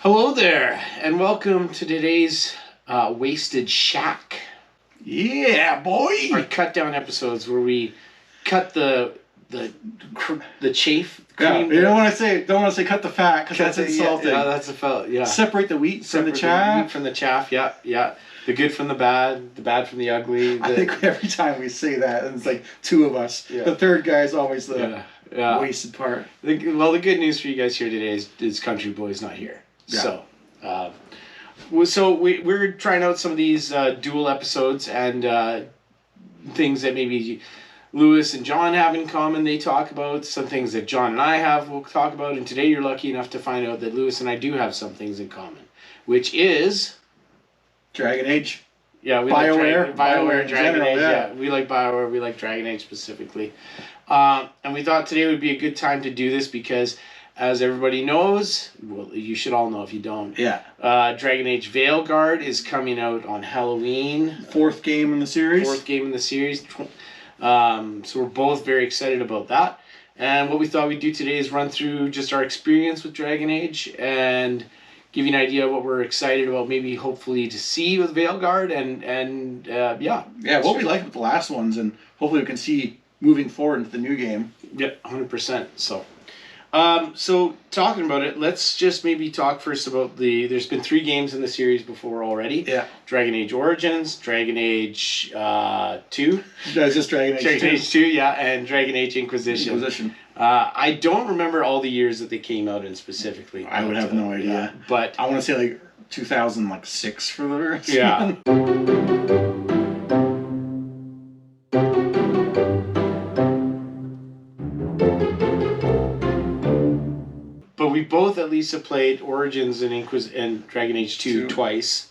Hello there, and welcome to today's Wasted Shack. Yeah, boy! Our cut down episodes where we cut the chaff. Yeah, you don't want to say cut the fat because that's insulting. Yeah, that's a felt. Yeah. Separate the wheat from the chaff. The wheat from the chaff. Yeah, yeah. The good from the bad from the ugly. I think every time we say that, and it's like two of us. Yeah. The third guy is always the wasted part. The good news for you guys here today is Country Boy's not here. Yeah. So we're trying out some of these dual episodes and things that maybe Lewis and John have in common. They talk about some things that John and I have. We'll talk about, and today you're lucky enough to find out that Lewis and I do have some things in common, which is Dragon Age. Yeah, we Bioware, Dragon general, Age. Yeah, we like Bioware. We like Dragon Age specifically, and we thought today would be a good time to do this because, as everybody knows, well, you should all know if you don't. Yeah. Dragon Age Veilguard is coming out on Halloween. Fourth game in the series. So we're both very excited about that. And what we thought we'd do today is run through just our experience with Dragon Age and give you an idea of what we're excited about, maybe hopefully to see with Veilguard and yeah. Yeah, what we liked with the last ones, and hopefully we can see moving forward into the new game. Yeah, 100%. So talking about it, let's just maybe talk first about there's been 3 games in the series before already. Yeah. Dragon Age Origins, Dragon Age 2. No, it's just Dragon Age 2. Dragon Age 2, yeah, and Dragon Age Inquisition. I don't remember all the years that they came out in specifically. I would have no idea. But I want to say like 2006 for the rest. Yeah. But we both at least have played Origins and Dragon Age 2 twice,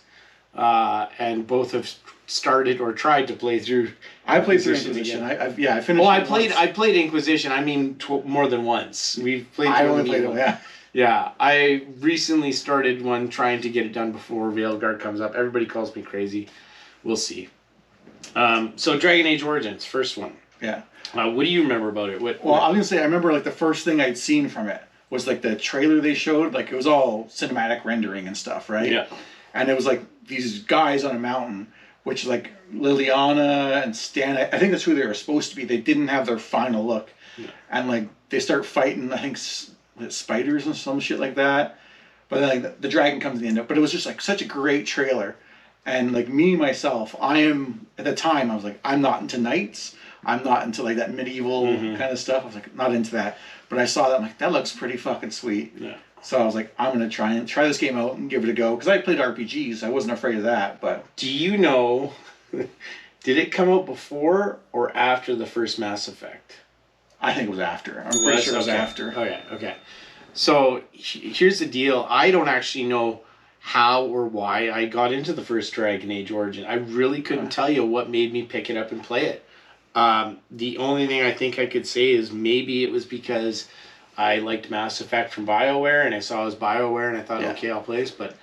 and both have started or tried to play through. I played through Inquisition. I finished. Well, I played Inquisition. I mean, more than once. We've played. I only played it. Yeah. Yeah, I recently started one trying to get it done before Veilguard comes up. Everybody calls me crazy. We'll see. So Dragon Age Origins, first one. Yeah. What do you remember about it? Well, I was gonna say I remember like the first thing I'd seen from it was like the trailer they showed. Like it was all cinematic rendering and stuff, right? Yeah. And it was like these guys on a mountain, which like Liliana and Stan. I think that's who they were supposed to be. They didn't have their final look, and like they start fighting. I think spiders and some shit like that. But then like the dragon comes in the end. But it was just like such a great trailer, and like me myself, I am at the time I was like I'm not into knights. I'm not into like that medieval kind of stuff. I was like not into that. But I saw that, I'm like, that looks pretty fucking sweet. Yeah. So I was like, I'm going to try this game out and give it a go. Because I played RPGs. I wasn't afraid of that. But do you know, did it come out before or after the first Mass Effect? I think it was after. I'm pretty sure it was after. Okay. So here's the deal. I don't actually know how or why I got into the first Dragon Age Origin. I really couldn't tell you what made me pick it up and play it. The only thing I think I could say is maybe it was because I liked Mass Effect from Bioware and I saw it was Bioware and I thought, okay, I'll play this, but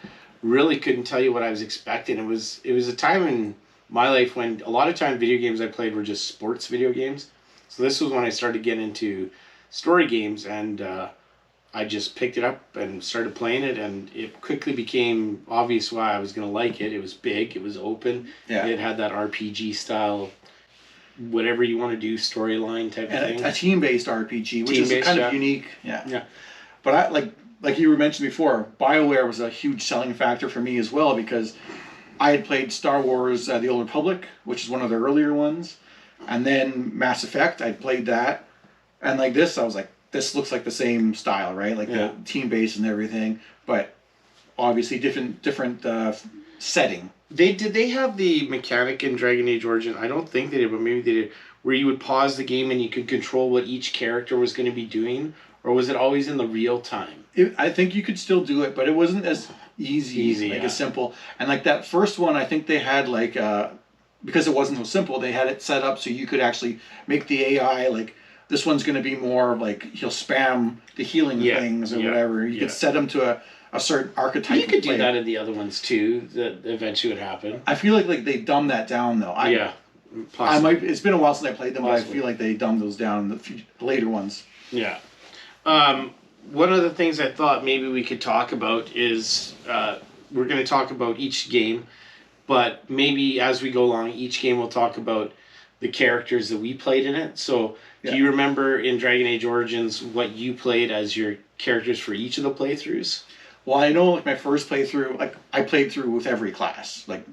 really couldn't tell you what I was expecting. It was a time in my life when a lot of time video games I played were just sports video games. So this was when I started getting into story games, and I just picked it up and started playing it, and it quickly became obvious why I was going to like it. It was big, it was open, it had that RPG style, whatever you want to do, storyline type of thing. A team-based RPG, which is kind of unique. Yeah. But I like you were mentioned before, BioWare was a huge selling factor for me as well because I had played Star Wars: The Old Republic, which is one of the earlier ones, and then Mass Effect. I played that, and like this, I was like, this looks like the same style, right? Like the team-based and everything, but obviously different setting. Did they have the mechanic in Dragon Age Origin? I don't think they did, but maybe they did, where you would pause the game and you could control what each character was going to be doing, or was it always in the real time? I think you could still do it, but it wasn't as easy as simple. And like that first one, I think they had like because it wasn't so simple, they had it set up so you could actually make the AI like this one's going to be more like he'll spam the healing things or whatever. You could set him to a certain archetype. You could do that in the other ones too. That eventually would happen. I feel like they dumbed that down though. Possibly. It's been a while since I played them, but I feel like they dumbed those down in the later ones. Yeah. one of the things I thought maybe we could talk about is we're going to talk about each game, but maybe as we go along, each game we'll talk about the characters that we played in it. So do you remember in Dragon Age Origins what you played as your characters for each of the playthroughs? Well, I know like my first playthrough, like I played through with every class. Like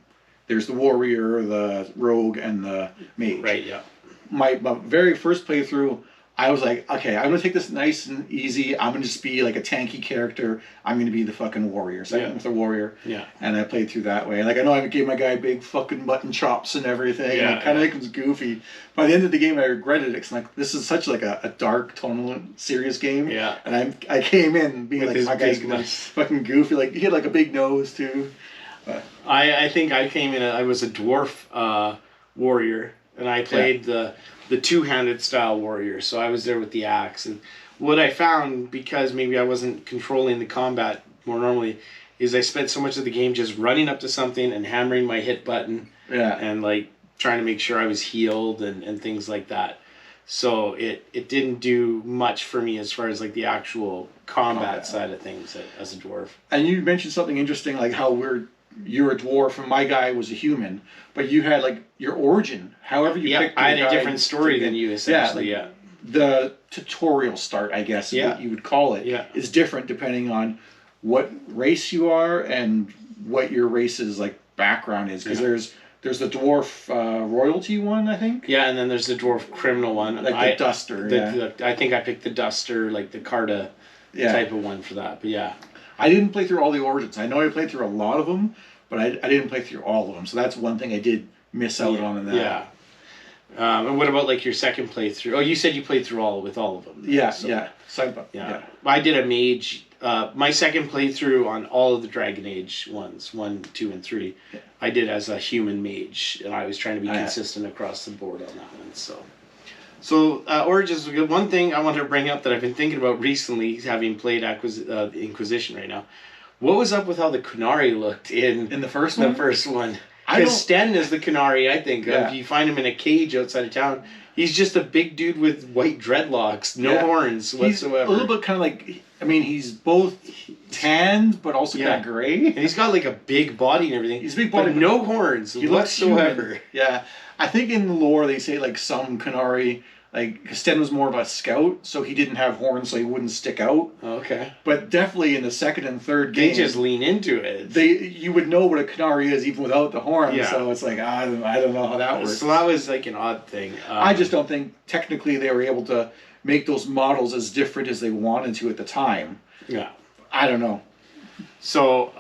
there's the warrior, the rogue, and the mage. Right, yeah. My very first playthrough, I was like, okay, I'm going to take this nice and easy. I'm going to just be like a tanky character. I'm going to be the fucking warrior. So I went with the warrior. Yeah. And I played through that way. Like I know I gave my guy big fucking mutton chops and everything. Yeah. And kind of like it was goofy. By the end of the game, I regretted it. Because like, this is such like a dark, tonal, serious game. Yeah. And I came in being with like, my guy's fucking goofy. Like he had like a big nose too. I think I came in, I was a dwarf warrior. And I played the two-handed style warrior, so I was there with the axe. And what I found, because maybe I wasn't controlling the combat more normally, is I spent so much of the game just running up to something and hammering my hit button, and like trying to make sure I was healed and things like that. So it didn't do much for me as far as like the actual combat side of things as a dwarf. And you mentioned something interesting, like how you're a dwarf and my guy was a human, but you had like your origin, however you picked. I had a different story than you essentially. Yeah, the tutorial start, I guess, what you would call it, is different depending on what race you are and what your race's like background is. Because there's the dwarf royalty one, I think. Yeah, and then there's the dwarf criminal one. Like the duster. I think I picked the duster, like the Carta type of one for that. But yeah. I didn't play through all the origins. I know I played through a lot of them, but I didn't play through all of them. So that's one thing I did miss out on in that. Yeah. And what about like your second playthrough? Oh, you said you played through all of them. Yeah, so, yeah. I did a mage. My second playthrough on all of the Dragon Age ones, 1, 2, and 3, I did as a human mage, and I was trying to be consistent across the board on that one. So Origins was good. One thing I wanted to bring up that I've been thinking about recently, having played Inquisition right now. What was up with how the Kunari looked in the first one? The first one. Because Sten is the Kunari, I think. Yeah. You find him in a cage outside of town. He's just a big dude with white dreadlocks, no horns whatsoever. He's a little bit kind of like, I mean, he's both tanned, but also kind of gray. And he's got like a big body and everything. He's a big body, but no horns whatsoever. Yeah. I think in the lore they say like some Kunari, like Sten was more of a scout, so he didn't have horns, so he wouldn't stick out. Okay. But definitely in the second and third game, they just lean into it. You would know what a Kunari is even without the horns. Yeah. So it's like I don't know how that works. So that was like an odd thing. I just don't think technically they were able to make those models as different as they wanted to at the time. Yeah. I don't know. So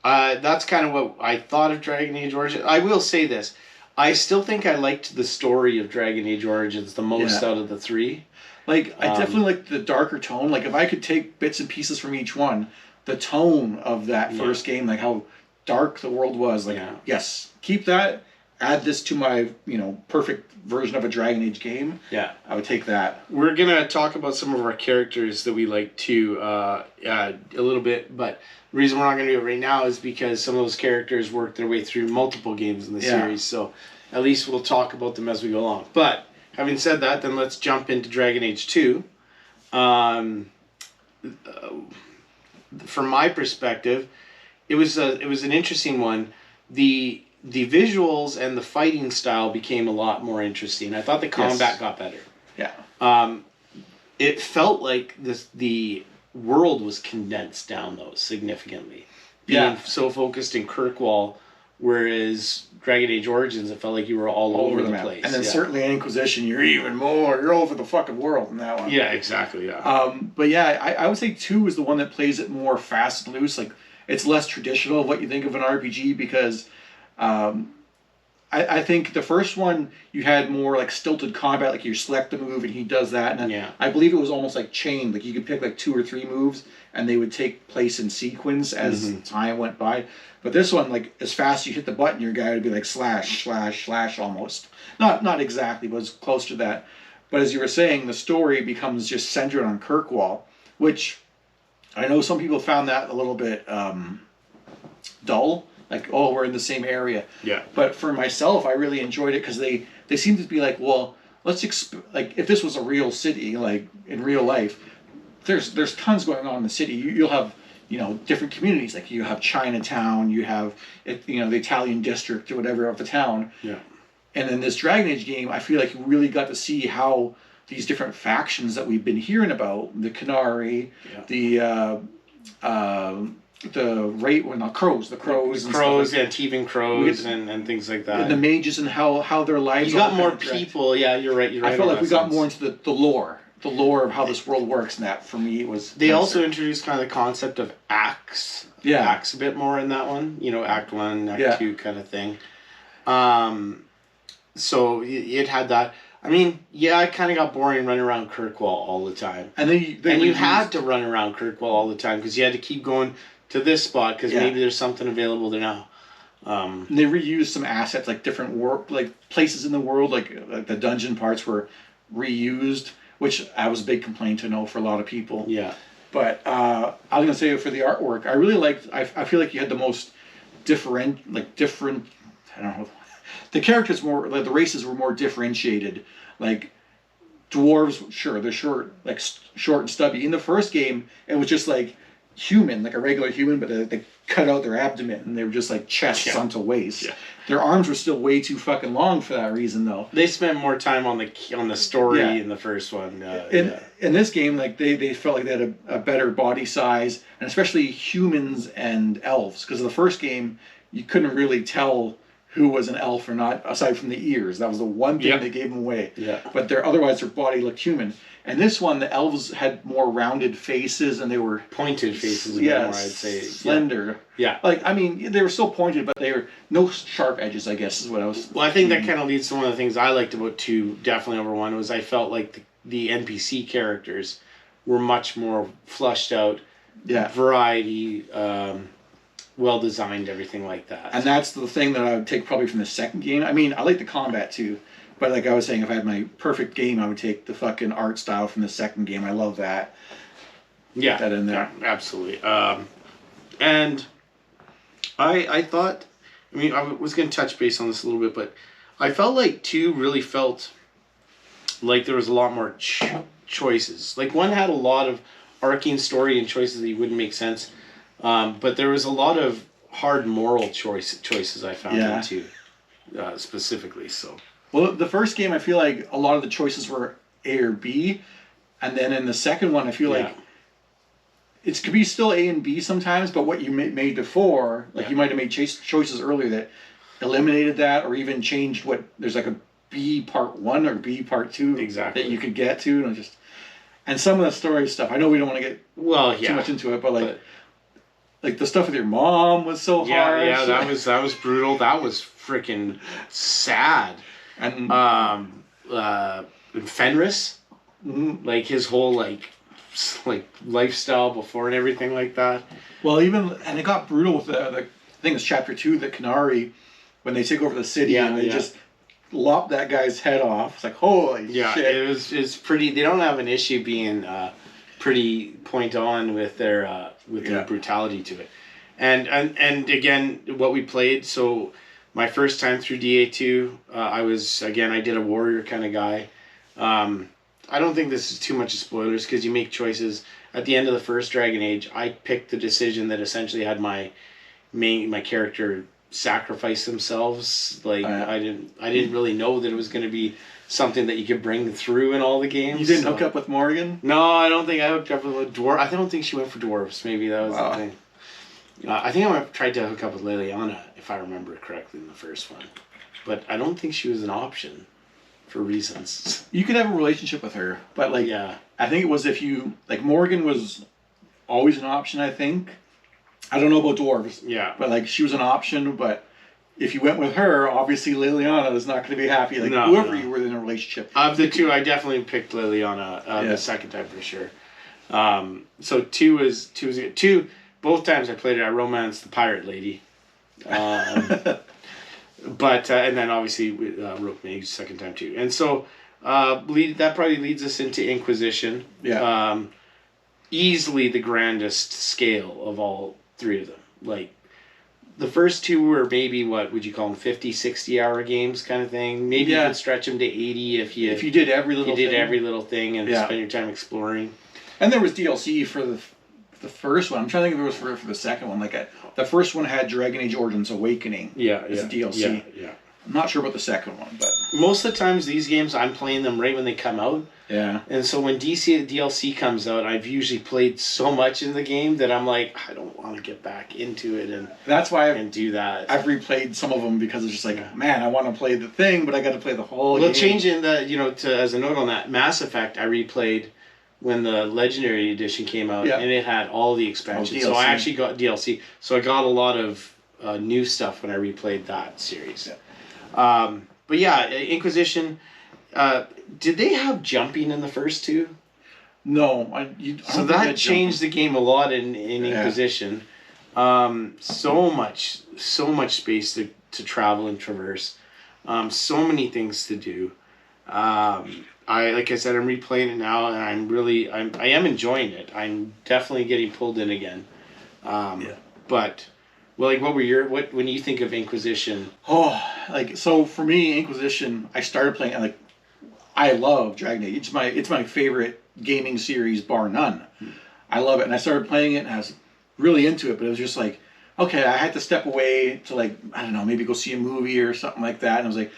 that's kind of what I thought of Dragon Age Origins. I will say this. I still think I liked the story of Dragon Age Origins the most out of the 3. Like, I definitely like the darker tone. Like, if I could take bits and pieces from each one, the tone of that first game, like how dark the world was, like, yes, keep that, add this to my, perfect version of a Dragon Age game. Yeah. I would take that. We're going to talk about some of our characters that we like to a little bit, but the reason we're not going to do it right now is because some of those characters work their way through multiple games in the series, so at least we'll talk about them as we go along. But having said that, then let's jump into Dragon Age 2. From my perspective, it was an interesting one. The visuals and the fighting style became a lot more interesting. I thought the combat got better. Yeah. It felt like the world was condensed down though significantly, being so focused in Kirkwall, whereas Dragon Age Origins it felt like you were all over the place. And then certainly in Inquisition you're over the fucking world in that one. Yeah, exactly. Yeah. But yeah, I would say 2 is the one that plays it more fast and loose. Like it's less traditional of what you think of an RPG because I think the first one you had more like stilted combat, like you select the move and he does that, and I believe it was almost like chained, like you could pick like 2 or 3 moves and they would take place in sequence as time went by. But this one, like as fast as you hit the button, your guy would be like slash slash slash almost. Not exactly, but it's close to that. But as you were saying, the story becomes just centered on Kirkwall, which I know some people found that a little bit dull. Like, oh, we're in the same area. Yeah. But for myself, I really enjoyed it because they seem to be like, well, like if this was a real city, like in real life, there's tons going on in the city. You'll have, you know, different communities. Like you have Chinatown, you have, you know, the Italian district or whatever of the town. Yeah. And in this Dragon Age game, I feel like you really got to see how these different factions that we've been hearing about, the Canary, the crows, and Tevan crows, and things like that. And the mages and how their lives. You got more people. Yeah, you're right. I felt like we got more into the lore of how this world works, and that for me it was. They also introduced kind of the concept of acts. Yeah. Acts a bit more in that one. You know, Act 1, Act 2 kind of thing. So it had that. I mean, yeah, it kind of got boring running around Kirkwall all the time. And you had to run around Kirkwall all the time because you had to keep going to this spot because maybe there's something available there now. And they reused some assets, like different places in the world, like the dungeon parts were reused, which I was a big complaint to know for a lot of people. Yeah. But I was gonna say for the artwork, I really liked. I feel like you had the most different. I don't know. The characters the races were more differentiated. Like dwarves, sure, they're short and stubby. In the first game, it was just like human, like a regular human, but they cut out their abdomen and they were just like chests onto waist. Yeah. Their arms were still way too fucking long for that reason, though. They spent more time on the story in the first one. In this game, like they felt like they had a better body size, and especially humans and elves, because in the first game you couldn't really tell who was an elf or not, aside from the ears. That was the one thing they gave them away. Yeah. But otherwise their body looked human. And this one, the elves had more rounded faces, and they were pointed faces. More, I'd say slender. Yeah. Like, I mean, they were still pointed, but they were no sharp edges, I guess, is what I was. Well, I think that kind of leads to one of the things I liked about 2, definitely over 1, was I felt like the NPC characters were much more flushed out. Yeah. Variety. Well designed, everything like that. And that's the thing that I would take probably from the second game. I mean, I like the combat too, but like I was saying, if I had my perfect game, I would take the fucking art style from the second game. I love that. Yeah, put that in there. Yeah, absolutely. And I thought, I mean, I was going to touch base on this a little bit, but I felt like 2 really felt like there was a lot more choices. Like 1 had a lot of arcane story and choices that wouldn't make sense. But there was a lot of hard moral choices I found in 2, specifically. So, well, the first game I feel like a lot of the choices were A or B, and then in the second one I feel like it could be still A and B sometimes. But what you made before, like you might have made choices earlier that eliminated that, or even changed what there's like a B part 1 or B part 2 that you could get to, and some of the story stuff. I know we don't want to get too much into it, but like the stuff with your mom was so hard. Yeah, that was brutal. That was freaking sad. And Fenris, like his whole like lifestyle before and everything like that. Well, and it got brutal with the I think it's chapter 2, the Canary, when they take over the city and they just lop that guy's head off. It's like holy shit. It's pretty. They don't have an issue being pretty point on with their brutality to it, and again what we played. So my first time through DA2, I did a warrior kind of guy. I don't think this is too much spoilers because you make choices at the end of the first Dragon Age. I picked the decision that essentially had my character sacrifice themselves. Like I didn't really know that it was going to be something that you could bring through in all the games. You didn't hook up with Morgan? No, I don't think I hooked up with a dwarf. I don't think she went for dwarves. Maybe that was the thing. I think I tried to hook up with Liliana, if I remember correctly, in the first one. But I don't think she was an option for reasons. You could have a relationship with her, but I think it was if you... Like, Morgan was always an option, I think. I don't know about dwarves. Yeah. But, she was an option, but... If you went with her, obviously Liliana is not going to be happy. Whoever you were in a relationship. Of the 2, I definitely picked Liliana the second time for sure. So 2 is 2. Both times I played it, I romanced the pirate lady. But and then obviously Rook Mage second time too. And so that probably leads us into Inquisition. Yeah. Easily the grandest scale of all 3 of them. The first 2 were maybe, what would you call them, 50, 60-hour games kind of thing. Maybe you could stretch them to 80 if you did every little thing. Every little thing and spend your time exploring. And there was DLC for the first one. I'm trying to think if it was for the second one. The first one had Dragon Age Origins Awakening. As a DLC. Yeah. I'm not sure about the second one, but most of the times these games I'm playing them right when they come out. Yeah. And so when DLC comes out, I've usually played so much in the game that I'm like, I don't want to get back into it and that's why and do that. I've replayed some of them because it's just like, man, I want to play the thing, but I got to play the whole game. Changing as a note on that, Mass Effect I replayed when the Legendary Edition came out, and it had all the expansions. So I actually got DLC. So I got a lot of new stuff when I replayed that series. Yeah. But yeah, Inquisition. Did they have jumping in the first two? No. So that changed the game a lot in Inquisition. So much space to travel and traverse. So many things to do. Like I said, I'm replaying it now, and I am enjoying it. I'm definitely getting pulled in again. But. Well, like, when you think of Inquisition? So for me, Inquisition, I started playing, and I love Dragon Age. It's my favorite gaming series, bar none. I love it, and I started playing it, and I was really into it, but it was just like, okay, I had to step away to I don't know, maybe go see a movie or something like that, and I was like,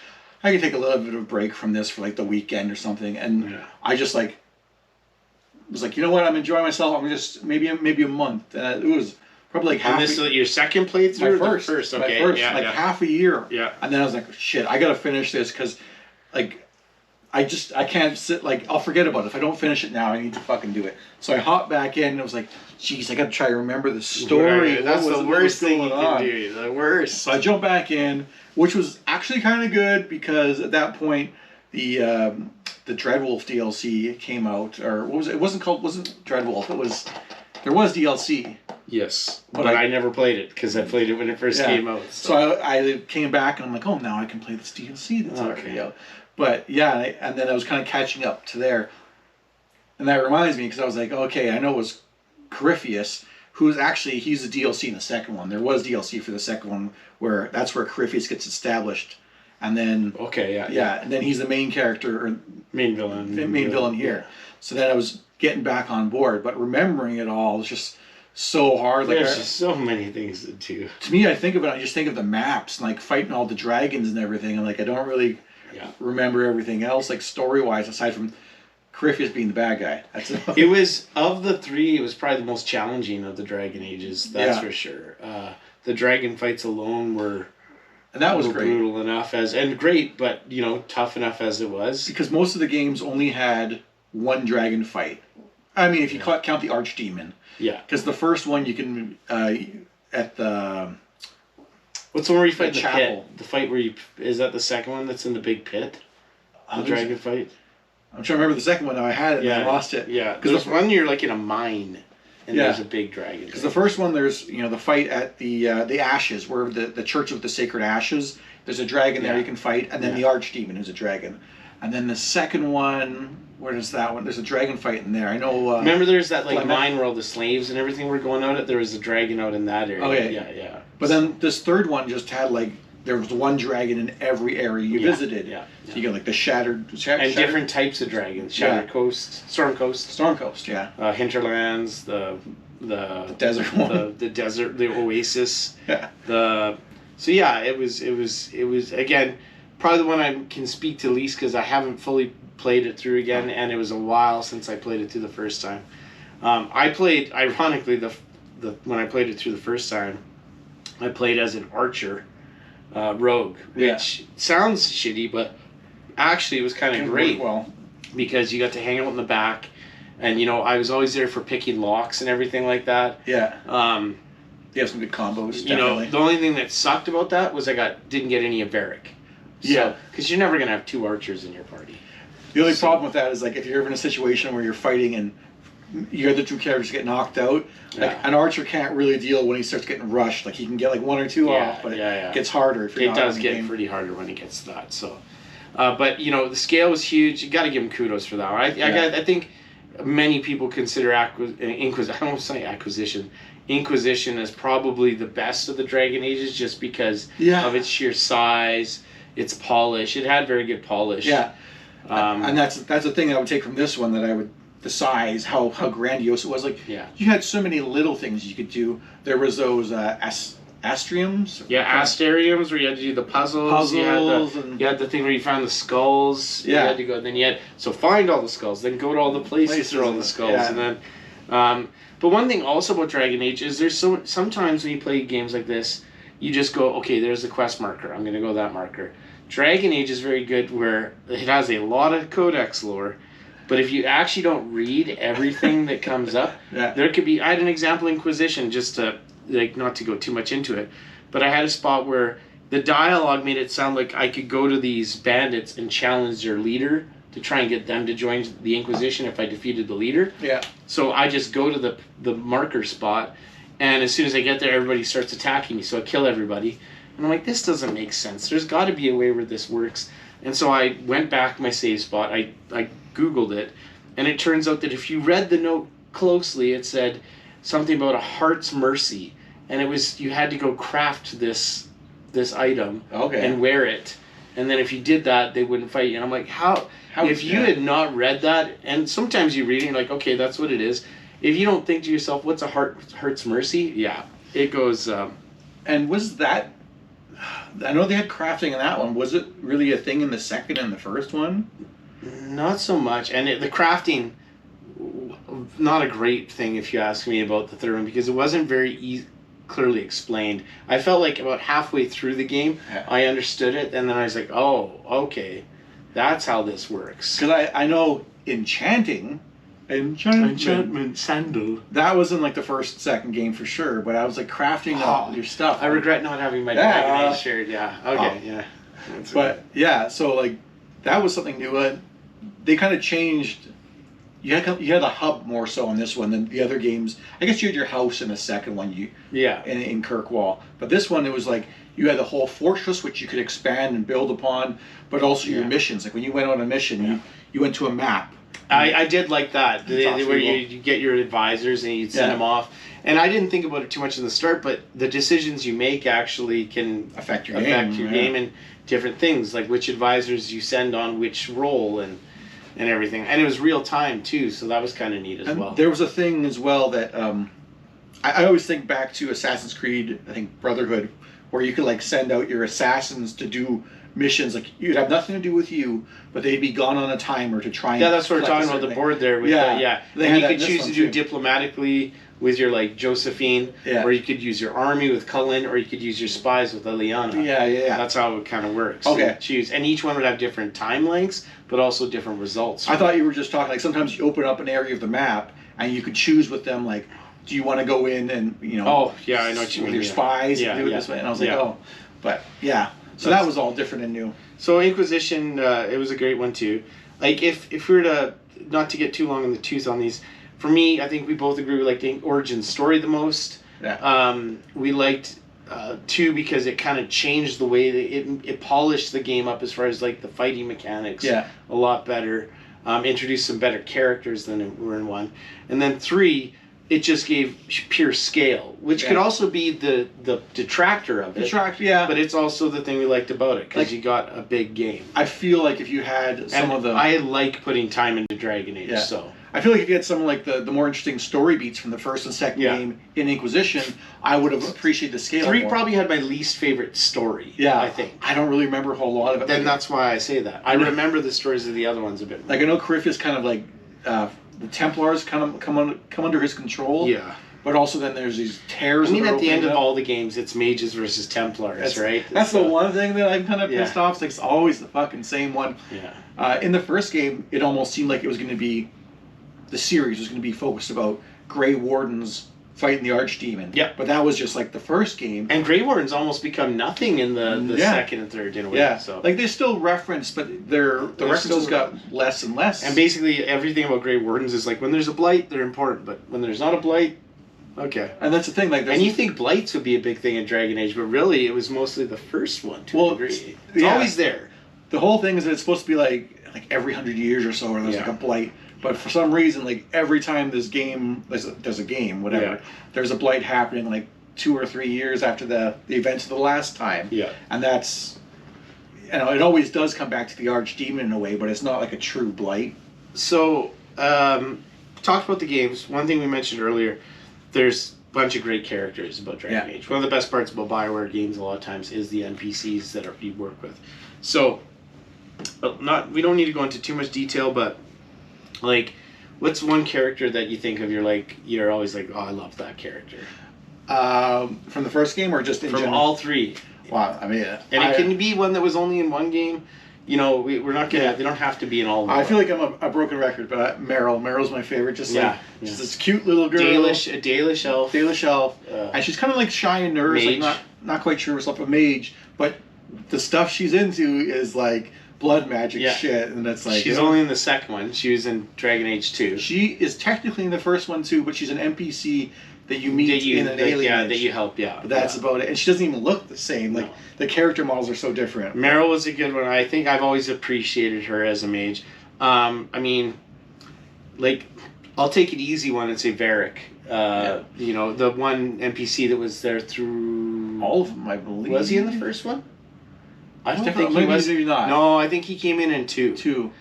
I can take a little bit of a break from this for the weekend or something, and I just was like, you know what, I'm enjoying myself, I'm just, maybe a month, and it was probably half. And this is your second playthrough? My first. Okay. My first, half a year. Yeah. And then I was like, shit, I gotta finish this because, I can't sit, I'll forget about it. If I don't finish it now, I need to fucking do it. So I hopped back in and I was like, geez, I gotta try to remember the story. Right. That's the worst thing you can do. The worst. So I jumped back in, which was actually kind of good because at that point, the Dreadwolf DLC came out, or what was it? It wasn't Dreadwolf. There was DLC. Yes, but I never played it because I played it when it first came out. So I came back and I'm like, oh, now I can play this DLC that's already out. But yeah, and then I was kind of catching up to there. And that reminds me, because I was like, okay, I know it was Corypheus, he's the DLC in the second one. There was DLC for the second one that's where Corypheus gets established. And then... Okay, and then he's the main character, or main villain here. So then I was getting back on board, but remembering it all was just so hard. There's just so many things to do. To me, I just think of the maps and fighting all the dragons and everything, and I don't really remember everything else, story-wise, aside from Corypheus being the bad guy. It was, of the three, it was probably the most challenging of the Dragon Ages, that's for sure. The dragon fights alone were... And that was great. Brutal enough great, but tough enough as it was. Because most of the games only had one dragon fight. I mean, if you count the Archdemon. Yeah. Because the first one you can at the. What's the one where you fight in the pit? The fight where is that the second one that's in the big pit? The dragon fight. I'm trying to remember the second one. Now I had it, and I lost it. Yeah. Because the one you're in a mine. And there's a big dragon. Because the first one, there's the fight at the Ashes, where the Church of the Sacred Ashes. There's a dragon there you can fight, and then the Archdemon who's a dragon. And then the second one, where is that one? There's a dragon fight in there. I know. Remember, there's that mine where all the slaves and everything were going out at. There was a dragon out in that area. Okay. Yeah. But then this third one just had there was one dragon in every area you visited. Yeah. So you got the shattered and different types of dragons. Shattered Coast, Storm Coast. Yeah. Hinterlands, the desert one. The desert, the oasis. Yeah. It was again probably the one I can speak to least because I haven't fully played it through again, and it was a while since I played it through the first time. I played, ironically, when I played it through the first time, I played as an archer. Rogue, which sounds shitty, but actually it was kind of great because you got to hang out in the back, and I was always there for picking locks and everything like that. Yeah. You have some good combos. Definitely. The only thing that sucked about that was I didn't get any Averic. So, because you're never gonna have two archers in your party. The only problem with that is if you're ever in a situation where you're fighting and your other two characters get knocked out. An archer can't really deal when he starts getting rushed. He can get one or two off, but it gets harder if you're not. It does get pretty harder when it gets to that. So, but the scale was huge. You got to give him kudos for that. I think many people consider Inquisition as probably the best of the Dragon Ages, just because of its sheer size, its polish. It had very good polish. Yeah, and that's the thing I would take from this one that I would the size, how grandiose it was. Like, you had so many little things you could do. There was those astriums. Yeah, asteriums where you had to do the puzzles. You had the thing where you found the skulls. Yeah. You had to go, then you had, so find all the skulls, then go to all the places for all the skulls. Yeah. And then, but one thing also about Dragon Age is there's sometimes when you play games like this, you just go, okay, there's the quest marker. I'm going to go that marker. Dragon Age is very good where it has a lot of codex lore, but if you actually don't read everything that comes up, there could be, I had an example Inquisition, just to, like, not to go too much into it, but I had a spot where the dialogue made it sound like I could go to these bandits and challenge their leader to try and get them to join the Inquisition if I defeated the leader. Yeah. So I just go to the marker spot, and as soon as I get there, everybody starts attacking me, so I kill everybody. And I'm like, this doesn't make sense. There's got to be a way where this works. And so I went back to my save spot. I Googled it. And it turns out that if you read the note closely, it said something about a heart's mercy. And it was, you had to go craft this item and wear it. And then if you did that, they wouldn't fight you. And I'm like, how if you had not read that, and sometimes you read it and you're like, okay, that's what it is. If you don't think to yourself, what's a heart's mercy? Yeah, it goes... and was that... I know they had crafting in that one. Was it really a thing in the second and the first one? Not so much. And the crafting, not a great thing if you ask me about the third one, because it wasn't very clearly explained. I felt like about halfway through the game, I understood it, and then I was like, oh, okay, that's how this works. Because I know enchantment sandal. That was in like the second game for sure, but I was like crafting your stuff. I regret not having my Dragon Age shirt. Yeah. Okay. Yeah. But yeah, so like that was something new. They kind of changed. You had a hub more so on this one than the other games. I guess you had your house in the second one. In Kirkwall, but this one it was like you had the whole fortress which you could expand and build upon, but also your missions. Like when you went on a mission, you went to a map. I did like that, where you get your advisors and you'd send them off. And I didn't think about it too much in the start, but the decisions you make actually can affect your game and different things, like which advisors you send on which role and everything. And it was real time too, so that was kind of neat as well. There was a thing as well that I always think back to Assassin's Creed, I think Brotherhood, where you could like send out your assassins to do missions, like you'd have nothing to do with you, but they'd be gone on a timer to try and that's what we're talking about, the board there with and you could choose to do diplomatically with your like Josephine, or you could use your army with Cullen, or you could use your spies with Liliana. That's how it kind of works. Okay. So choose, and each one would have different time lengths, but also different results. I thought you were just talking like sometimes you open up an area of the map and you could choose with them like, do you want to go in and I know what you mean, with your spies and do it this way, and I was like but so that was all different and new. So Inquisition, it was a great one too. Like if we were to, not to get too long in the tooth on these, for me, I think we both agree we liked the origin story the most. We liked 2 because it kind of changed the way that it polished the game up as far as like the fighting mechanics a lot better. Introduced some better characters than were in 1. And then 3, it just gave pure scale, which could also be the detractor of it. But it's also the thing we liked about it, because you got a big game. I feel like if you had some of the... I like putting time into Dragon Age, so... I feel like if you had some like the more interesting story beats from the first and second game in Inquisition, I would have appreciated the scale 3 more. probably had my least favorite story, I think. I don't really remember a whole lot of it. Then that's why I say that. I remember the stories of the other ones a bit more. Like I know Criff is kind of like... the Templars kind of come under his control. Yeah. But also then there's these tears. I mean, at the end of all the games, it's mages versus Templars, right? That's the one thing that I'm kind of pissed off. It's, like, it's always the fucking same one. Yeah. In the first game, it almost seemed like it was going to be... The series was going to be focused about Grey Wardens fighting the Archdemon. Yeah. But that was just like the first game. And Grey Wardens almost become nothing in the second and third in a way. Yeah. So. Like they still reference, but the references got less and less. And basically everything about Grey Wardens is like when there's a blight, they're important, but when there's not a blight, okay. And that's the thing, like. And you think blights would be a big thing in Dragon Age, but really it was mostly the first one to a degree. It's always there. The whole thing is that it's supposed to be like every 100 years or so, or there's like a blight. But for some reason, like every time there's a game, whatever, there's a blight happening like 2 or 3 years after the events of the last time. Yeah. And that's, it always does come back to the Archdemon in a way, but it's not like a true blight. So, talked about the games. One thing we mentioned earlier, there's a bunch of great characters about Dragon Age. One of the best parts about Bioware games a lot of times is the NPCs that you work with. So, we don't need to go into too much detail, but like, what's one character that you think of? You're always like, oh, I love that character. From the first game or just in general? From all three. Wow, I mean, it can be one that was only in one game. You know, we're not gonna. They don't have to be in all of them. I feel like I'm a broken record, but Meryl's my favorite. Just this cute little girl. A Dalish elf. Dalish elf, and she's kind of like shy and nervous, like not quite sure herself, a mage. But the stuff she's into is like blood magic shit, and it's like she's only in the second one. She was in Dragon Age 2. She is technically in the first one too, but she's an NPC that you meet in an alien. Yeah, that you help. Yeah, but that's about it. And she doesn't even look the same. Like the character models are so different. Meryl was a good one. I think I've always appreciated her as a mage. I mean, like, I'll take an easy one and say Varric. You know, the one NPC that was there through all of them, I believe. Was he in the first one? I don't think he was. Maybe not. No, I think he came in 2.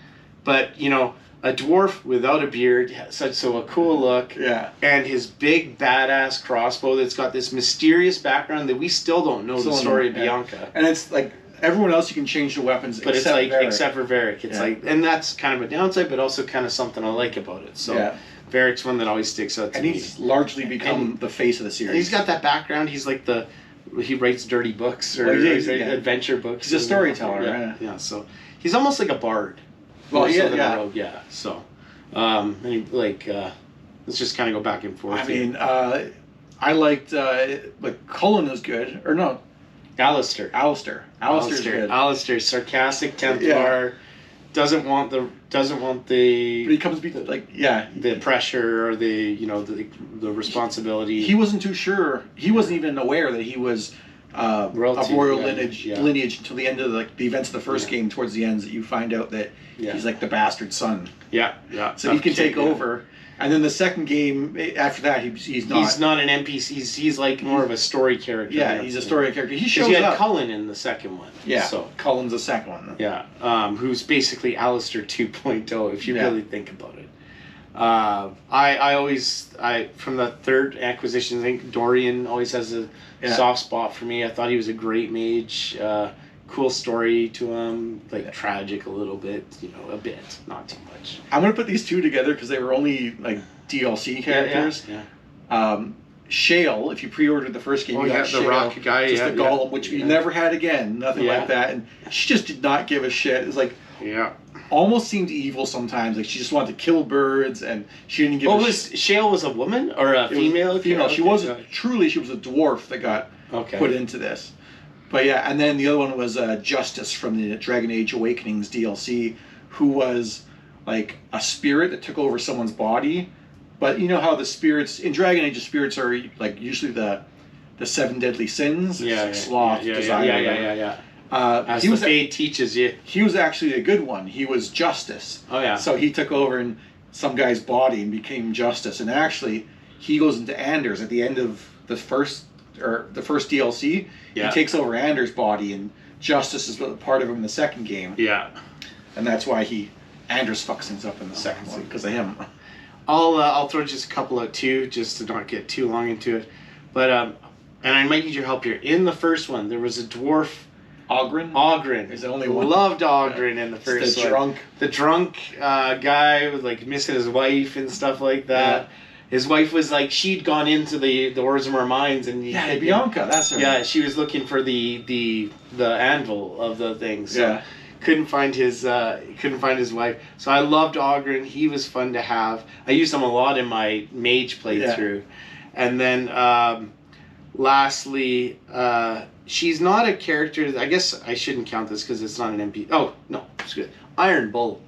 But you know, a dwarf without a beard, a cool look. Yeah. And his big badass crossbow that's got this mysterious background that we still don't know the story of Bianca. And it's like everyone else you can change the weapons, but except it's like Varric. Except for Varric. It's like, and that's kind of a downside, but also kind of something I like about it. So Varric's one that always sticks out to me. And he's largely become the face of the series. He's got that background. He's like he writes dirty books or adventure books. He's a storyteller. Yeah. So he's almost like a bard. Well, a rogue. Yeah. So, and let's just kind of go back and forth. I mean, I liked like Cullen was good, or no, Alistair. Alistair's good. Alistair, sarcastic Templar. Doesn't want the. But he comes to be like the pressure or the responsibility. He wasn't too sure. He wasn't even aware that he was of royal lineage until the end of the events of the first game. Towards the end, that you find out that he's like the bastard son. Yeah. So he can take over. And then the second game after that, he's not. He's not an NPC. He's like more of a story character. Yeah, he's a story character. He shows up. You had up. Cullen in the second one. Yeah, so Cullen's the second one. Yeah, who's basically Alistair 2.0 if you really think about it. I always from the third acquisition, I think Dorian always has a soft spot for me. I thought he was a great mage. Cool story to him, tragic a little bit, a bit, not too much. I'm gonna put these two together because they were only like DLC characters. Shale, if you pre-ordered the first game, you got the rock guy, just the golem, which you never had again, nothing like that, and she just did not give a shit. It's like almost seemed evil sometimes. Like she just wanted to kill birds, and she didn't give. Shale was a woman or a female? Female. She wasn't truly. She was a dwarf that got put into this. But and then the other one was Justice from the Dragon Age Awakenings DLC, who was like a spirit that took over someone's body. But you know how the spirits in Dragon Age, the spirits are like usually the 7 deadly sins. Sloth, desire. As the Fade teaches you. He was actually a good one. He was Justice. Oh yeah. So he took over in some guy's body and became Justice. And actually, he goes into Anders at the end of the first DLC. He takes over Anders' body, and Justice is part of him in the second game. Yeah. And that's why Anders fucks things up in the second one because of him. I'll throw just a couple out too, just to not get too long into it. But and I might need your help here. In the first one, there was a dwarf. Oghren is the only one. Loved Oghren in the first one. The drunk guy with missing his wife and stuff like that. Yeah. His wife was she'd gone into the Orzammar mines and Bianca, that's her. Yeah, she was looking for the anvil of the thing. So couldn't find his wife. So I loved Oghren. He was fun to have. I used him a lot in my mage playthrough. And then lastly, she's not a character. I guess I shouldn't count this because it's not an NPC. Oh no, it's good. Iron Bull.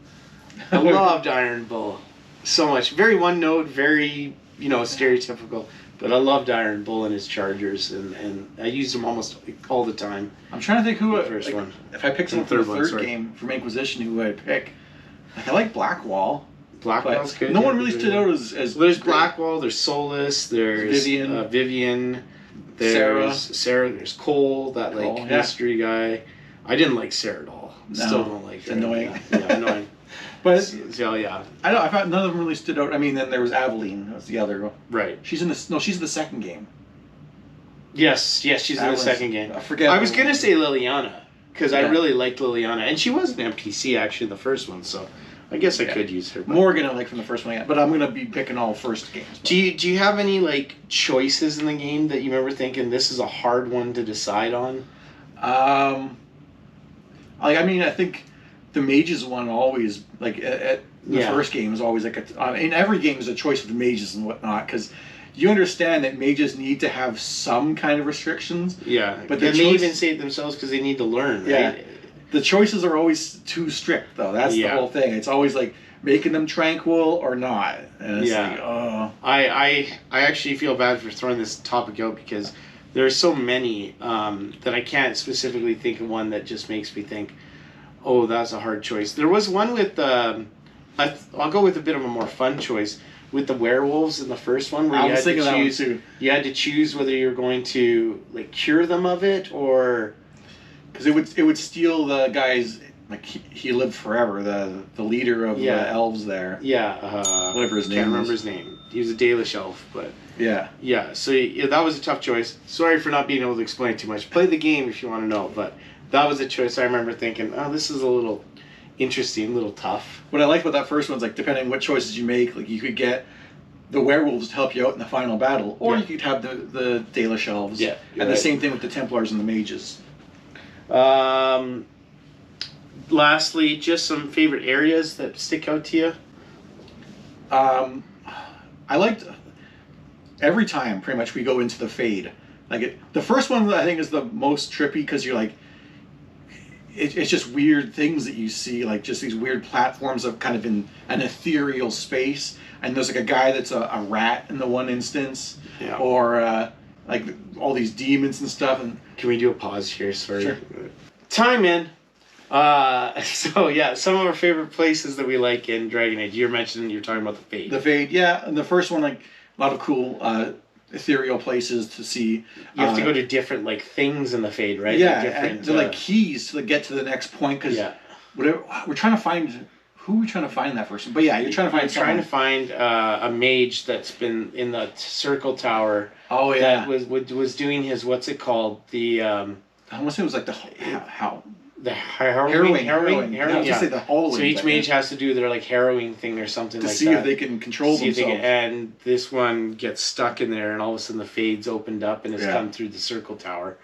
I loved Iron Bull so much. Very one note, very stereotypical. But I loved Iron Bull and his chargers, and I used them almost all the time. I'm trying to think who the first one. If I picked someone from the third game from Inquisition, who I'd pick. I like Blackwall. Blackwall's good. No one really stood out as there's Blackwall, there's Solus, there's Vivian, there's Sarah, there's Cole, that mystery guy. I didn't like Sarah at all. No, Still don't like her. Annoying. Yeah, annoying. But So yeah, I thought none of them really stood out. I mean, then there was Aveline. That was the other. right. She's in the no. She's in the second game. Yes, she's in the second game. I forget. I was gonna say Liliana because I Yeah. really liked Liliana, and she was an NPC actually in the first one, so I guess I could use her. But Morgan I like from the first one, but I'm gonna be picking all first games. do you have any like choices in the game that you remember thinking this is a hard one to decide on? I mean, I think the mages one always like at the first game is always like in every game is a choice with mages and whatnot because you understand that mages need to have some kind of restrictions. Yeah, but they even say it themselves because they need to learn. Right? Yeah, the choices are always too strict though. That's the whole thing. It's always like making them tranquil or not. And it's like, oh. I actually feel bad for throwing this topic out because there are so many that I can't specifically think of one that just makes me think, oh, that's a hard choice. There was one with, I'll go with a bit of a more fun choice, with the werewolves in the first one, where you had to choose. You had to choose whether you're going to like cure them of it or, because it would steal the guy's like he lived forever. The leader of the elves there. Yeah, whatever his name. Can't remember his name. He was a Dalish elf, but yeah. So that was a tough choice. Sorry for not being able to explain too much. Play the game if you want to know, but that was a choice I remember thinking, oh, this is a little interesting, a little tough. What I liked about that first one is like depending what choices you make, like you could get the werewolves to help you out in the final battle, or you could have the Dalish elves. Yeah, and the same thing with the Templars and the mages. Lastly, just some favorite areas that stick out to you. I liked every time pretty much we go into the Fade. Like the first one I think is the most trippy because you're like. It's just weird things that you see, like just these weird platforms of kind of in an ethereal space, and there's like a guy that's a rat in the one instance, or like all these demons and stuff. And can we do a pause here? Sorry. Sure. Time in. So yeah, some of our favorite places that we like in Dragon Age. You're talking about the Fade. The Fade, yeah, and the first one like a lot of cool. Ethereal places to see. You have to go to different like things in the Fade, right? Yeah, like different, they're like keys to get to the next point because we're trying to find who we're trying to find that person. But yeah, you're trying to find. Trying to find a mage that's been in the circle tower. Oh yeah, that was doing his what's it called the. I want to say it was like the how. The harrowing. Yeah. Say the hollowing. So each mage has to do their like harrowing thing or something to like see that. if they can control themselves. And this one gets stuck in there, and all of a sudden the Fade's opened up and has come through the circle tower.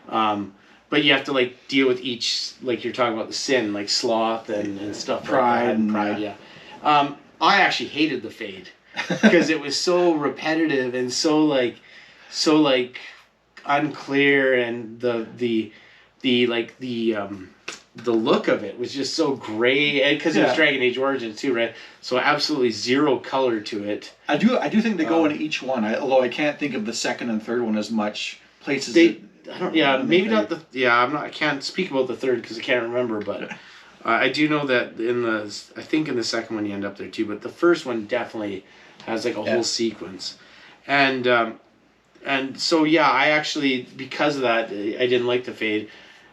But you have to like deal with each, like you're talking about the sin, like sloth and stuff. Pride. I actually hated the Fade because it was so repetitive and so unclear, and the look of it was just so gray, and because it was Dragon Age Origins too, right? So absolutely zero color to it. I do think they go in each one. Although I can't think of the second and third one as much places. I can't speak about the third because I can't remember, but I do know that in the second one you end up there too. But the first one definitely has like a whole sequence, and so I actually, because of that, I didn't like the Fade.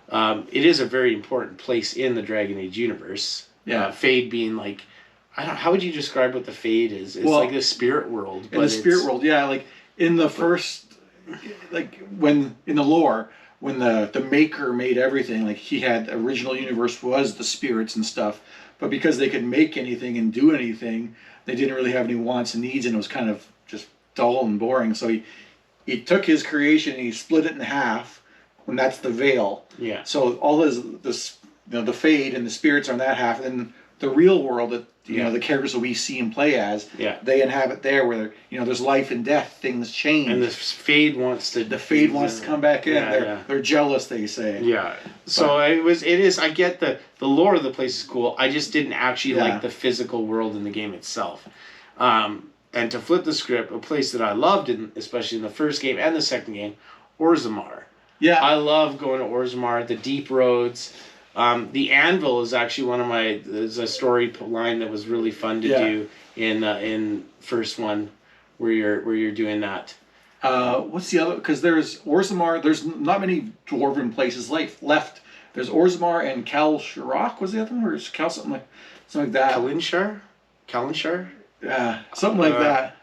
It is a very important place in the Dragon Age universe. Yeah. Fade being like, how would you describe what the Fade is? It's like the spirit world. In the spirit world, like in the first, like when in the lore, when the Maker made everything, like he had the original universe was the spirits and stuff, but because they could make anything and do anything, they didn't really have any wants and needs, and it was kind of just dull and boring. So he took his creation and he split it in half. When that's the veil. Yeah. So all this the Fade and the spirits are in that half, and then the real world that the characters that we see and play as, they inhabit there where there's life and death, things change. And the Fade wants to come back in. They're jealous, they say. Yeah. So it is I get the lore of the place is cool. I just didn't actually like the physical world in the game itself. And to flip the script, a place that I loved, especially in the first game and the second game, Orzammar. Yeah, I love going to Orzammar, the deep roads. The Anvil is actually one of there's a story line that was really fun to do in first one, where you're doing that. What's the other? Because there's Orzammar. There's not many dwarven places left. There's Orzammar and Cal Shirak was the other one, or is Cal something like? something like that. Kalinshar? Yeah, something like that.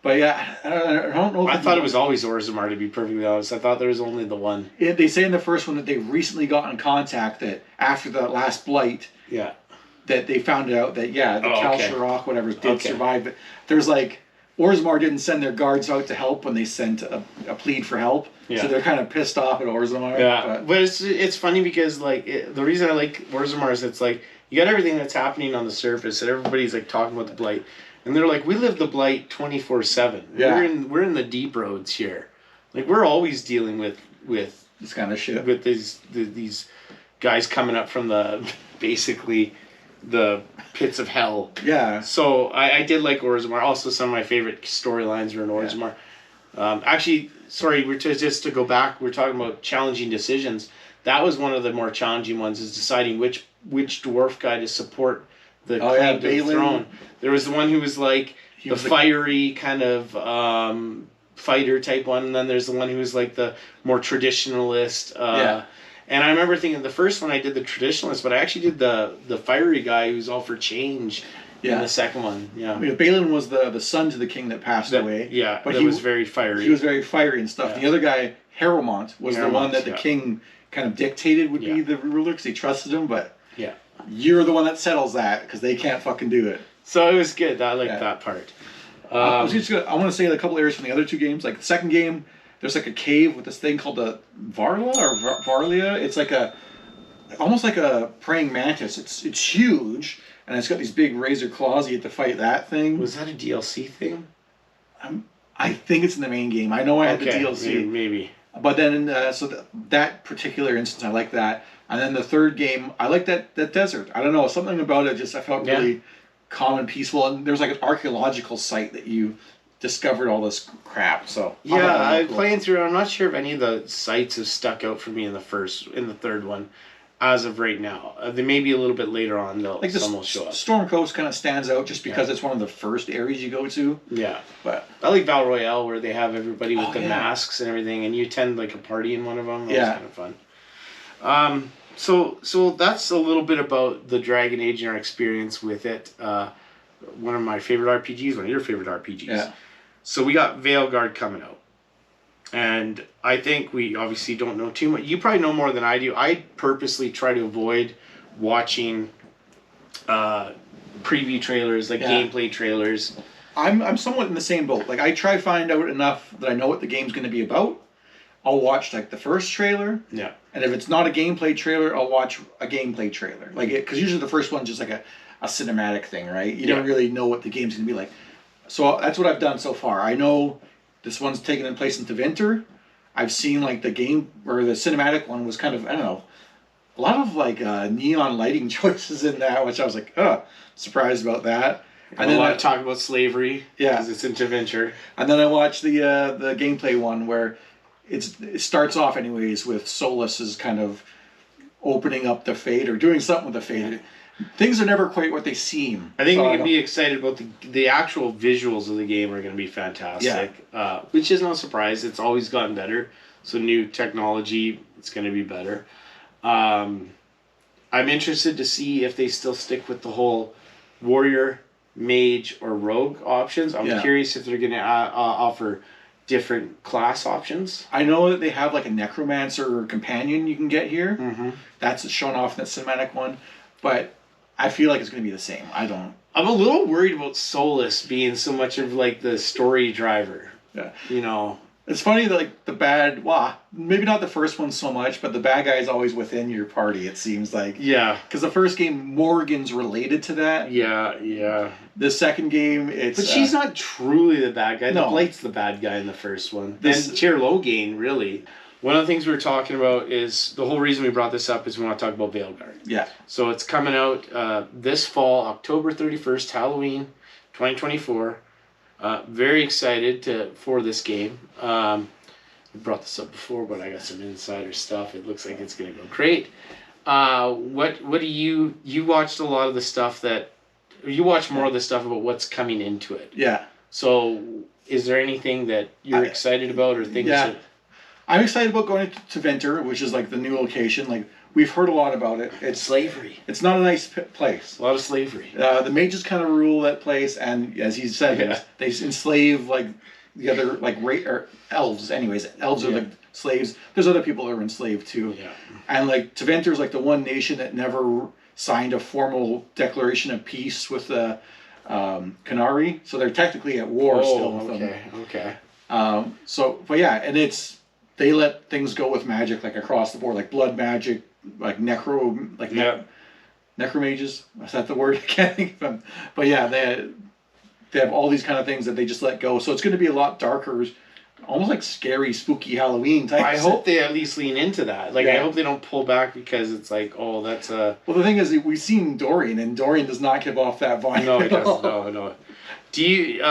But yeah, I don't know. I thought it was always Orzammar, to be perfectly honest. I thought there was only the one. They say in the first one that they recently got in contact that after the last blight, that they found out that the Kalsharok, whatever, did survive. But there's like Orzammar didn't send their guards out to help when they sent a plead for help. Yeah. So they're kind of pissed off at Orzammar. Yeah, but it's funny because like the reason I like Orzammar is it's like you got everything that's happening on the surface and everybody's like talking about the blight. And they're like, we live the blight 24/7. Yeah. We're in the deep roads here. Like we're always dealing with this kind of shit. With these guys coming up from basically the pits of hell. Yeah. So I did like Orzammar. Also, some of my favorite storylines were in Orzammar. Yeah. Actually, sorry, just to go back. We're talking about challenging decisions. That was one of the more challenging ones. Is deciding which dwarf guy to support the claim to the throne. There was the one who was like the fiery kind of fighter type one, and then there's the one who was like the more traditionalist. And I remember thinking the first one I did the traditionalist, but I actually did the fiery guy who's all for change in the second one. Yeah. I mean, Balin was the son to the king that passed away. Yeah, but he was very fiery. He was very fiery and stuff. Yeah. The other guy, Harrowmont, was the one that the king kind of dictated would be the ruler because he trusted him, but you're the one that settles that because they can't fucking do it. So it was good. I liked that part. I want to say a couple areas from the other two games. Like the second game, there's like a cave with this thing called the Varla or Varlia. It's like almost like a praying mantis. It's huge and it's got these big razor claws. You have to fight that thing. Was that a DLC thing? I think it's in the main game. I know I had the DLC. Maybe. But then, that particular instance, I like that. And then the third game, I like that desert. I don't know, something about it I felt really calm and peaceful. And there's like an archaeological site that you discovered all this crap. So I'm playing through. I'm not sure if any of the sites have stuck out for me in the third one, as of right now. They may be a little bit later on. Like some will show up. Storm Coast kind of stands out just because it's one of the first areas you go to. Yeah, but I like Val Royale where they have everybody with the masks and everything, and you attend like a party in one of them. That was kind of fun. So that's a little bit about the Dragon Age and our experience with it. One of my favorite RPGs, one of your favorite RPGs. Yeah. So we got Veilguard coming out. And I think we obviously don't know too much. You probably know more than I do. I purposely try to avoid watching preview trailers, like gameplay trailers. I'm somewhat in the same boat. Like I try to find out enough that I know what the game's going to be about. I'll watch like the first trailer. Yeah. And if it's not a gameplay trailer, I'll watch a gameplay trailer. Like because usually the first one's just like a cinematic thing, right? You don't really know what the game's going to be like. So that's what I've done so far. I know this one's taking place in Tevinter. I've seen like the game or the cinematic one was kind of, I don't know, a lot of like neon lighting choices in that, which I was like, surprised about that. And then I talk about slavery. Yeah, because it's in Tevinter. And then I watched the gameplay one where it starts off anyways with Solus's kind of opening up the fate or doing something with the fate. Yeah. Things are never quite what they seem. I think we can be excited about the actual visuals of the game are going to be fantastic. Yeah. Which is no surprise. It's always gotten better. So new technology, it's going to be better. I'm interested to see if they still stick with the whole warrior, mage, or rogue options. I'm curious if they're going to offer different class options. I know that they have like a necromancer or companion you can get here. Mm-hmm. That's shown off in that cinematic one. But I feel like it's going to be the same. I'm a little worried about Solus being so much of like the story driver. Yeah. You know. It's funny that like the bad, maybe not the first one so much, but the bad guy is always within your party, it seems like. Yeah. Because the first game, Morgan's related to that. Yeah. The second game, it's... But she's not truly the bad guy. No. The Blight's the bad guy in the first one. And Tyr Loghain, really. One of the things we were talking about is, the whole reason we brought this up is we want to talk about Veilguard. Yeah. So it's coming out this fall, October 31st, Halloween, 2024. Very excited for this game. We brought this up before, but I got some insider stuff. It looks like it's going to go great. What do you watched a lot of the stuff that... You watch more of the stuff about what's coming into it. Yeah. So is there anything that you're excited about or things that... I'm excited about going to Tevinter, which is like the new location. Like we've heard a lot about it. It's slavery. It's not a nice place. A lot of slavery. The mages kind of rule that place, and as he said, they enslave like the other or elves. Anyways, elves are the slaves. There's other people that are enslaved too. Yeah. And like Tevinter is like the one nation that never signed a formal declaration of peace with the Canary, so they're technically at war still with them. Okay. But yeah, and they let things go with magic like across the board, like blood magic, like necromages. Is that the word? I can't think of them. But yeah, they have all these kind of things that they just let go. So it's going to be a lot darker, almost like scary, spooky Halloween type. I hope they at least lean into that. Like, I hope they don't pull back because it's like, oh, that's a... Well, the thing is, we've seen Dorian, and Dorian does not give off that vibe. No, he doesn't. No. Do you...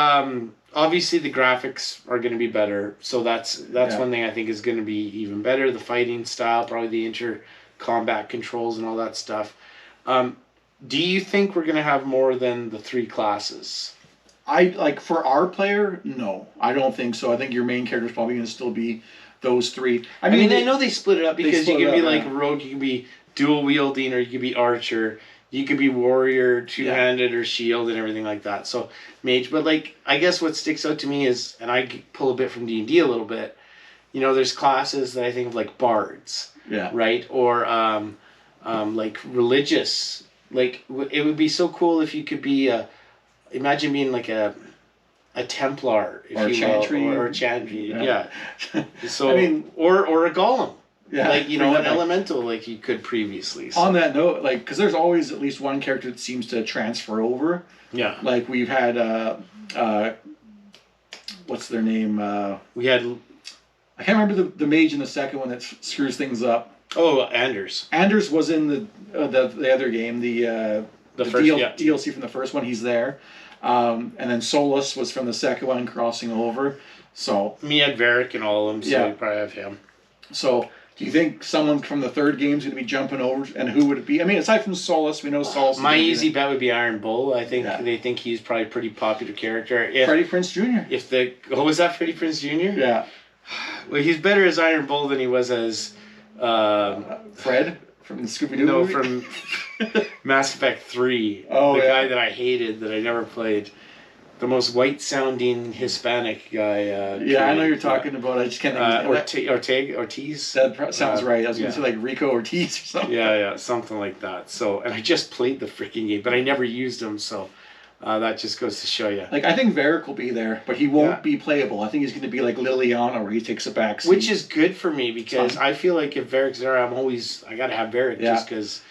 obviously, the graphics are going to be better. So that's one thing I think is going to be even better. The fighting style, probably the inter-combat controls and all that stuff. Do you think we're going to have more than the 3 classes? For our player, no, I don't think so. I think your main character is probably going to still be those 3. I mean, I know they split it up because you can be like rogue, you can be dual wielding, or you can be archer, you could be warrior, two-handed, or shield, and everything like that. So mage, but like I guess what sticks out to me is, and I pull a bit from D&D a little bit. You know, there's classes that I think of like bards, right, or like religious. Like it would be so cool if you could be a. Imagine being like a Templar, if or you Chantry. will, or a Chantry, So, I mean, or a Golem, like an elemental, like you could previously. So. On that note, like, because there's always at least one character that seems to transfer over. Yeah. Like we've had, what's their name? We had. I can't remember the mage in the second one that screws things up. Oh, Anders. Anders was in the other game, the first DLC from the first one. He's there. And then Solus was from the second one, crossing over. So me had Varric and all of them, so we probably have him. So do you think someone from the third game is going to be jumping over? And who would it be? I mean, aside from Solus, we know Solus. My easy bet would be Iron Bull. I think they think he's probably a pretty popular character. Freddie Prinze Jr. Was that Freddie Prinze Jr.? Yeah. Well, he's better as Iron Bull than he was as Fred from the Scooby-Doo movie? From Mass Effect 3. Oh, the guy that I hated, that I never played. The most white-sounding Hispanic guy. I know you're talking about. I just can't think of Ortiz? That sounds right. I was going to say like Rico Ortiz or something. Yeah, something like that. So, and I just played the freaking game, but I never used him, so that just goes to show you. Like, I think Varric will be there, but he won't be playable. I think he's going to be like Liliana, where he takes a back seat. Which is good for me, because I feel like if Varric's there, I got to have Varric just because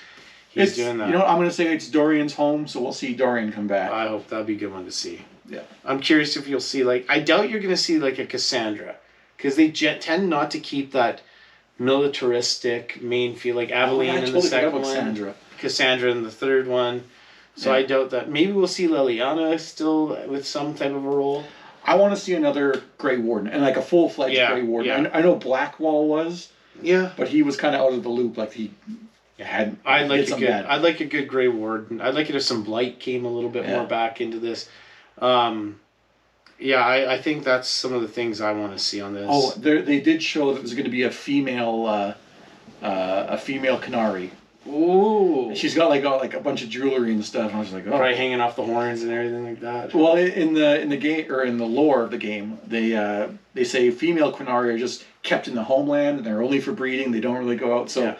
he's doing that. You know what, I'm going to say it's Dorian's home, so we'll see Dorian come back. I hope that'd be a good one to see. Yeah. I'm curious if you'll see, like, I doubt you're going to see, like, a Cassandra, because they tend not to keep that militaristic main feel, like Aveline in the second one, Cassandra in the third one. So I doubt that. Maybe we'll see Liliana still with some type of a role. I want to see another Grey Warden, and like a full-fledged Grey Warden. Yeah. I know Blackwall was, but he was kind of out of the loop. Like he had. I'd like a good Grey Warden. I'd like it if some Blight came a little bit more back into this. I think that's some of the things I want to see on this. Oh, they did show that there's going to be a female Canary. Ooh. She's got like a bunch of jewelry and stuff. And I was like, probably hanging off the horns and everything like that. Well, in the game, or in the lore of the game, they say female Quinari are just kept in the homeland and they're only for breeding. They don't really go out. So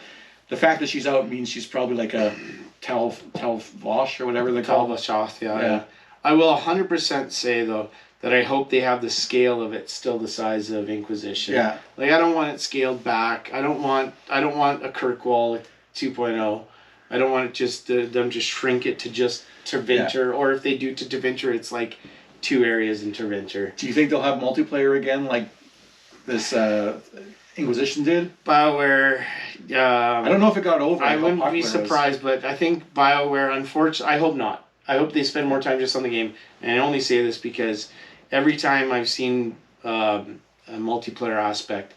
the fact that she's out means she's probably like a Talvosh or whatever they call it. Talvosh, yeah. I will 100% say though that I hope they have the scale of it still the size of Inquisition. Yeah. Like, I don't want it scaled back. I don't want a Kirkwall 2.0. I don't want it just them just shrink it to just Tevinter, or if they do to Tevinter, it's like 2 areas in Tevinter. Do you think they'll have multiplayer again, like this Inquisition did? Bioware. I don't know if it got over. I wouldn't be surprised, but I think Bioware. Unfortunately, I hope not. I hope they spend more time just on the game, and I only say this because every time I've seen a multiplayer aspect.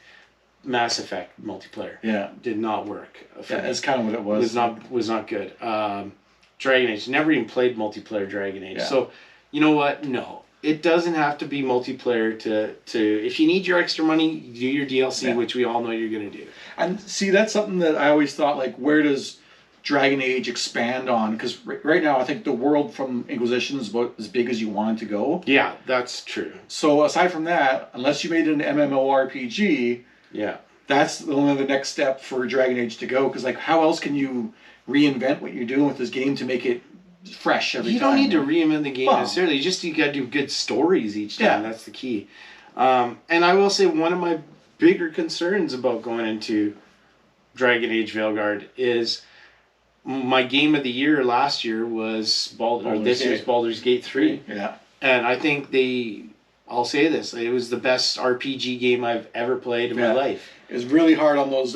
Mass Effect multiplayer did not work. That's kind of what it was. Was not good. Dragon Age, never even played multiplayer Dragon Age. So, you know what? No, it doesn't have to be multiplayer to if you need your extra money, do your DLC, which we all know you're going to do. And see, that's something that I always thought, like, where does Dragon Age expand on? Because right now I think the world from Inquisition is about as big as you want it to go. Yeah, that's true. So aside from that, unless you made it an MMORPG, yeah, that's only the next step for Dragon Age to go. Because like, how else can you reinvent what you're doing with this game to make it fresh every time? You don't need to reinvent the game necessarily. You got to do good stories each time. Yeah. That's the key. And I will say one of my bigger concerns about going into Dragon Age Veilguard is my game of the year last year was this year's Baldur's Gate 3. Yeah. And I think I'll say this, it was the best RPG game I've ever played in my life. It was really hard on those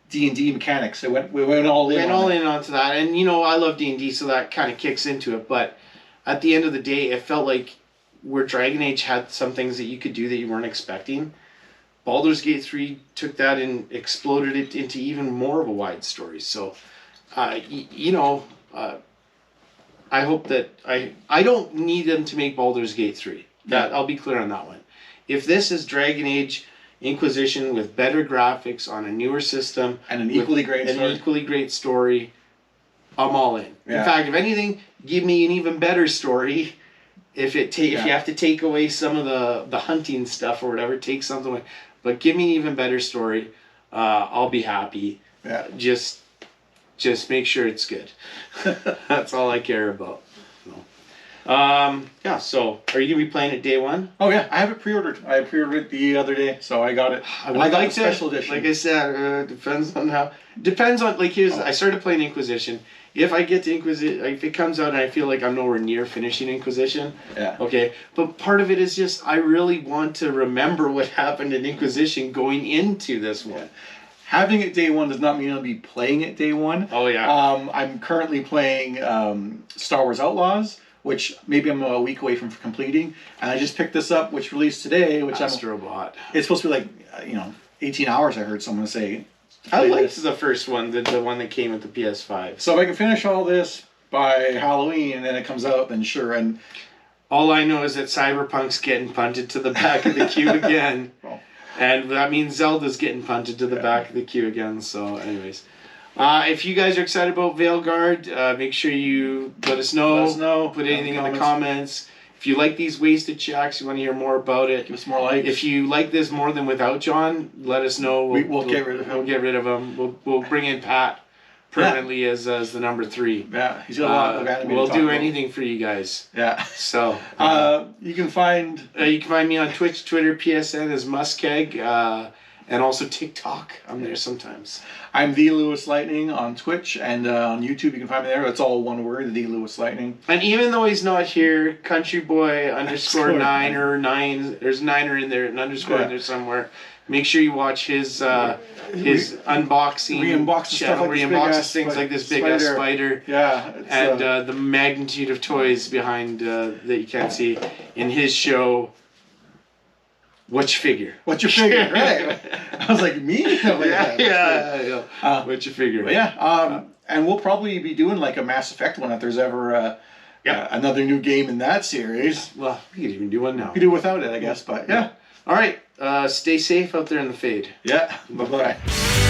D&D mechanics. We went all in. Went all in onto that. And you know, I love D&D, so that kind of kicks into it. But at the end of the day, it felt like where Dragon Age had some things that you could do that you weren't expecting, Baldur's Gate 3 took that and exploded it into even more of a wide story. So I hope that I don't need them to make Baldur's Gate 3. That I'll be clear on that one. If this is Dragon Age Inquisition with better graphics on a newer system and an equally great story, I'm all in. Yeah. In fact, if anything, give me an even better story. If you have to take away some of the hunting stuff or whatever, take something away. But give me an even better story. I'll be happy. Yeah. Just make sure it's good. That's all I care about. So are you going to be playing it day one? Oh, yeah. I have it pre-ordered. I pre-ordered it the other day, so I got it. I got the special edition. Like I said, depends on I started playing Inquisition. If I get to Inquisition, if it comes out and I feel like I'm nowhere near finishing Inquisition, okay. But part of it is just I really want to remember what happened in Inquisition going into this one. Yeah. Having it day one does not mean I'll be playing it day one. Oh, yeah. I'm currently playing Star Wars Outlaws, which maybe I'm a week away from completing. And I just picked this up, which released today. Astrobot. It's supposed to be like, 18 hours, I heard someone say. I liked the first one, the one that came with the PS5. So if I can finish all this by Halloween and then it comes out, then sure. And all I know is that Cyberpunk's getting punted to the back of the queue again. And that means Zelda's getting punted to the back of the queue again. So anyways. If you guys are excited about Veilguard, make sure you let us know. Put anything in the comments. If you like these wasted shacks, you want to hear more about it. Give us more likes. If you like this more than without John, let us know. We'll get rid of him. We'll get rid of him. We'll bring in Pat permanently as the number 3. Yeah, he's got a lot of anime. We'll do anything for you guys. Yeah. So you can find me on Twitch, Twitter, PSN as MussKeg. And also TikTok. I'm there sometimes. I'm the LewisLightning on Twitch, and on YouTube you can find me there. It's all one word, the LewisLightning. And even though he's not here, countryboy _9 or 9, there's 9er in there, an underscore in there somewhere. Make sure you watch his unboxing channel where he unboxes things like this big ass spider. Yeah. And the magnitude of toys behind that you can't see in his show. What's your figure? What's your figure? Right. I was like, me? Yeah. What's your figure? But yeah. And we'll probably be doing like a Mass Effect one if there's ever another new game in that series. Well, we could even do one now. We could do without it, I guess. But yeah. All right. Stay safe out there in the fade. Yeah. Bye-bye.